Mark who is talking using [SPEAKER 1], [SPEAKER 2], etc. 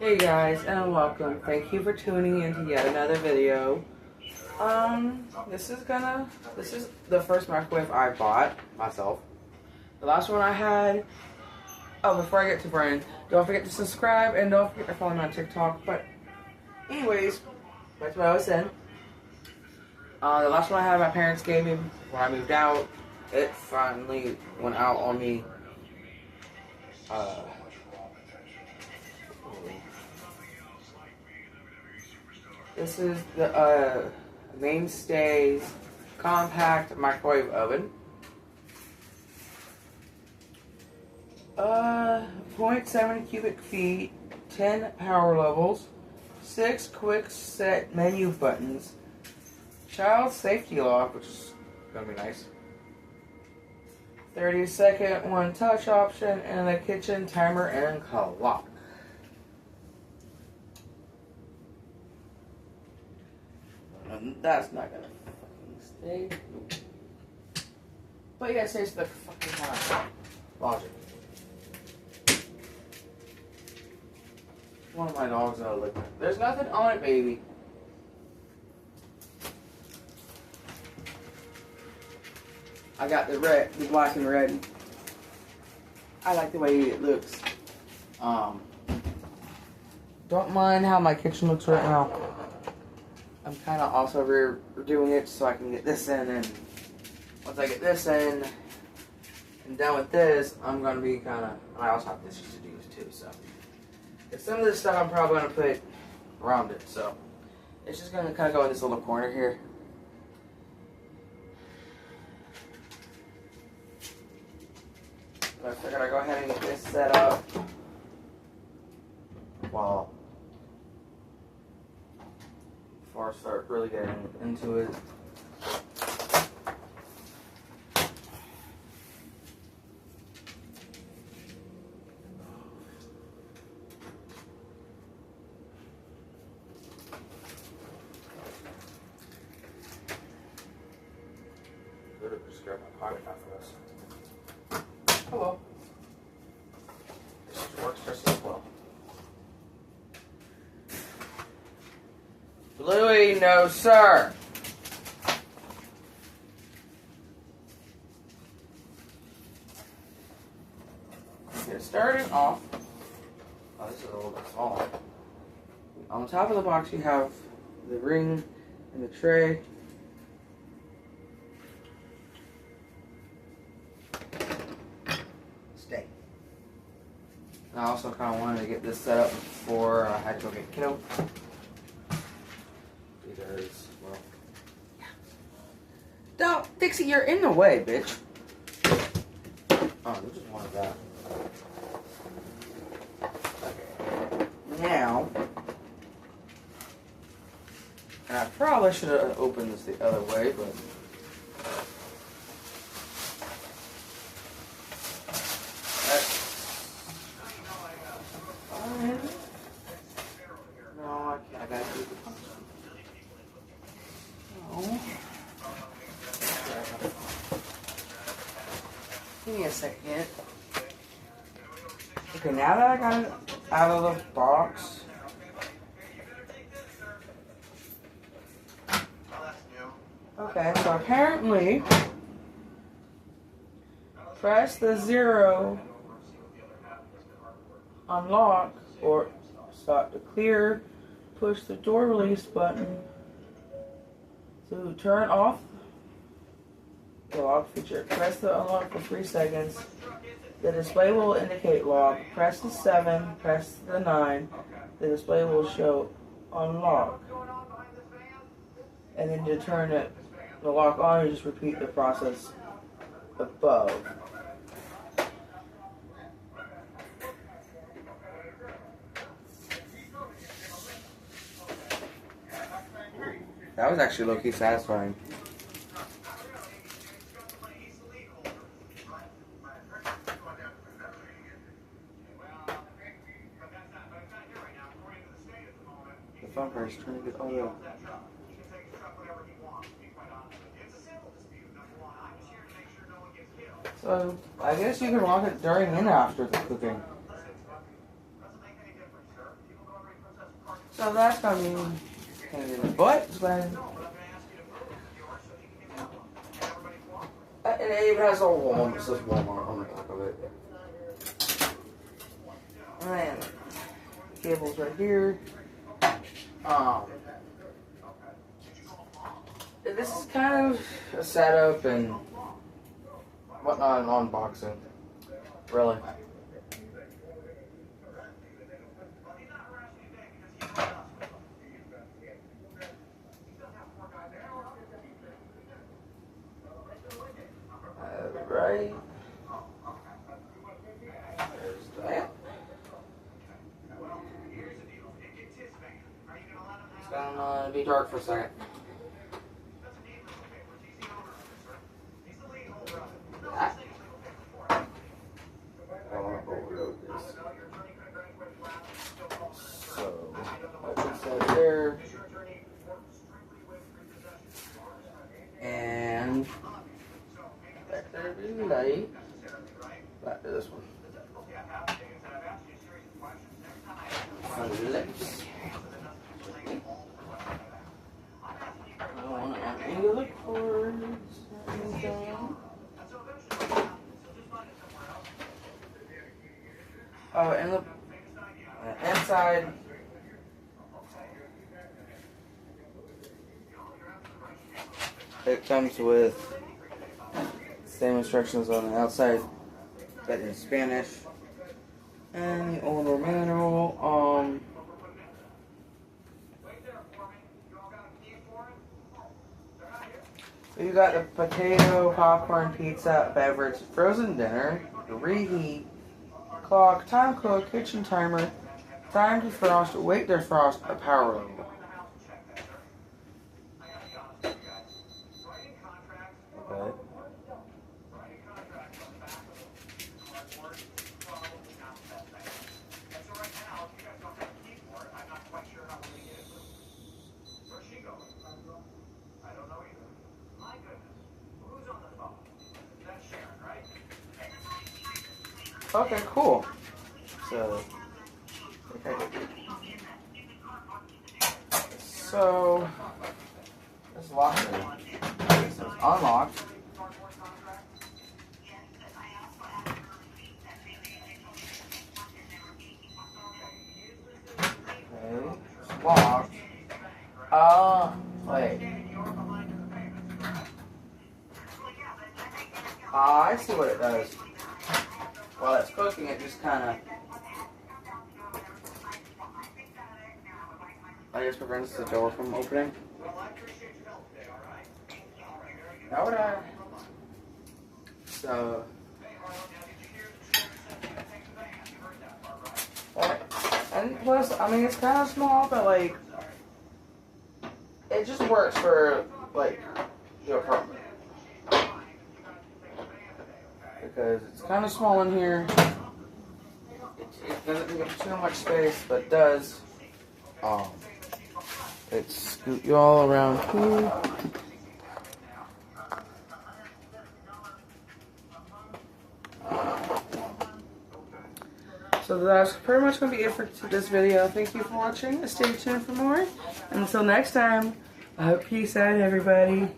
[SPEAKER 1] Hey guys, and welcome. Thank you for tuning in to yet another video. This is the first microwave I bought myself. The last one I had. Oh, before I get to Brian, don't forget to subscribe and don't forget to follow me on TikTok. But anyways, back to what I was saying. The last one I had, my parents gave me when I moved out. It finally went out on me. This is the Mainstays compact microwave oven. 0.7 cubic feet, 10 power levels, 6 quick set menu buttons, child safety lock, which is gonna be nice, 30-second one touch option, and a kitchen timer and clock. And that's not gonna fucking stay. But yeah, it stays the fucking time. Logic. One of my dogs that I look at. There's nothing on it, baby. I got the black and red. I like the way it looks. Don't mind how my kitchen looks right now. I'm kind of also redoing it so I can get this in, and once I get this in and done with this, I'm gonna be I also have dishes to do too, so. And some of this stuff I'm probably going to put around it, so it's just going to kind of go in this little corner here. I figured I'd go ahead and get this set up before I start really getting into it. Just grab my pocket knife for this. Oh well. This works just as well. Bluey, no sir. Get started off. Oh, this is a little bit small. On the top of the box you have the ring and the tray. I also kind of wanted to get this set up before I had to go get kiddo. Because, well, yeah. Don't, Dixie, you're in the way, bitch. Oh, you just wanted that. Okay. Now, and I probably should have opened this the other way, but. Give me a second. Okay, now that I got it out of the box. Okay, so apparently, press the 0 unlock or start to clear. Push the door release button to turn off the lock feature. Press the unlock for 3 seconds. The display will indicate lock. Press the 7, press the 9. The display will show unlock. And then to turn the lock on, you just repeat the process above. That was actually low-key satisfying. The fun part is trying to get all the... So, I guess you can lock it during and after the cooking. So that's gonna be pain in the butt. It's glad. And it even has a Walmart. It says Walmart on the back of it. And the cable's right here. This is kind of a setup and whatnot, an unboxing. Really. Right. There's that. It's gonna be dark for a second. That. I want to overload this. So, like I said there. And back there to the light. Back to this one. Let's. I want to angle the cords. Oh, and the inside. It comes with same instructions on the outside, but in Spanish. And the owner manual. So you got the potato, popcorn, pizza, beverage, frozen dinner, reheat, clock, time cook, kitchen timer, time defrost, wait defrost, a power level. Okay. Okay, cool. So, it's locked. Okay, so it's unlocked. Okay, it's locked. Wait. I see what it does. While it's cooking, it just kind of, I guess, prevents the door from opening. How would I? So, and plus, I mean, it's kind of small, but like, it just works for like the apartment. Because it's kind of small in here. It doesn't take up too much space, but it does. Let's scoot you all around here. So that's pretty much going to be it for this video. Thank you for watching. Stay tuned for more. Until next time, peace out, everybody.